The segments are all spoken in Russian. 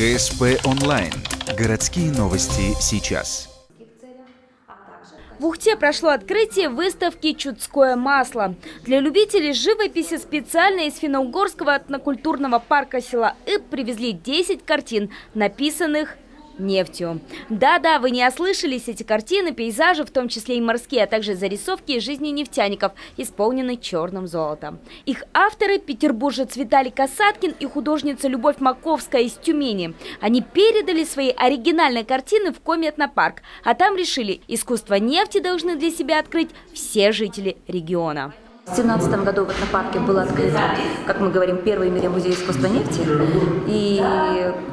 ГСП онлайн. Городские новости сейчас. В Ухте прошло открытие выставки «Чудское масло». Для любителей живописи специально из Финно-Угорского этнокультурного парка села Иб привезли 10 картин, написанных нефтью. Да-да, вы не ослышались, эти картины, пейзажи, в том числе и морские, а также зарисовки из жизни нефтяников, исполнены черным золотом. Их авторы – петербуржец Виталий Касаткин и художница Любовь Маковская из Тюмени. Они передали свои оригинальные картины в Кометнопарк, а там решили, искусство нефти должны для себя открыть все жители региона. В 2017 году в этнопарке был открыт, как мы говорим, первый в мире музей искусства нефти. И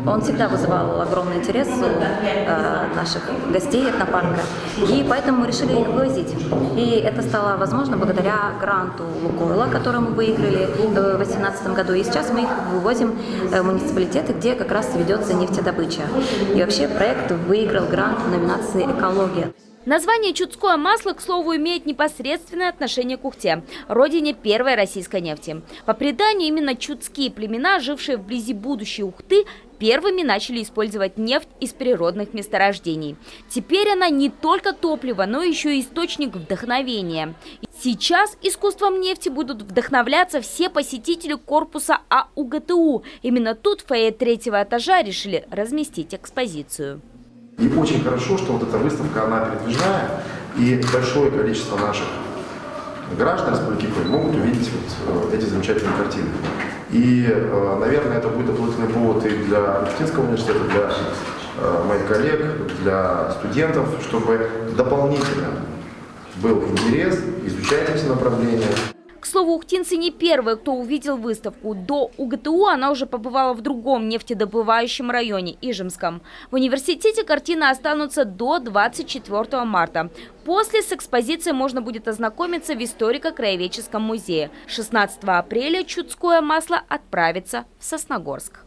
он всегда вызывал огромный интерес у наших гостей этнопарка. И поэтому мы решили их вывозить. И это стало возможно благодаря гранту Лукойла, который мы выиграли в 2018 году. И сейчас мы их вывозим в муниципалитеты, где как раз ведется нефтедобыча. И вообще проект выиграл грант в номинации «Экология». Название «Чудское масло», к слову, имеет непосредственное отношение к Ухте, родине первой российской нефти. По преданию, именно чудские племена, жившие вблизи будущей Ухты, первыми начали использовать нефть из природных месторождений. Теперь она не только топливо, но еще и источник вдохновения. Сейчас искусством нефти будут вдохновляться все посетители корпуса АУГТУ. Именно тут, в фойе 3-го этажа, решили разместить экспозицию. И очень хорошо, что вот эта выставка, она передвижная, и большое количество наших граждан Республики Крым могут увидеть вот эти замечательные картины. И, наверное, это будет дополнительный повод и для Уфтинского университета, для моих коллег, для студентов, чтобы дополнительно был интерес, изучать эти направления. К слову, ухтинцы не первые, кто увидел выставку. До УГТУ она уже побывала в другом нефтедобывающем районе – Ижемском. В университете картины останутся до 24 марта. После с экспозицией можно будет ознакомиться в историко-краеведческом музее. 16 апреля «Чудское масло» отправится в Сосногорск.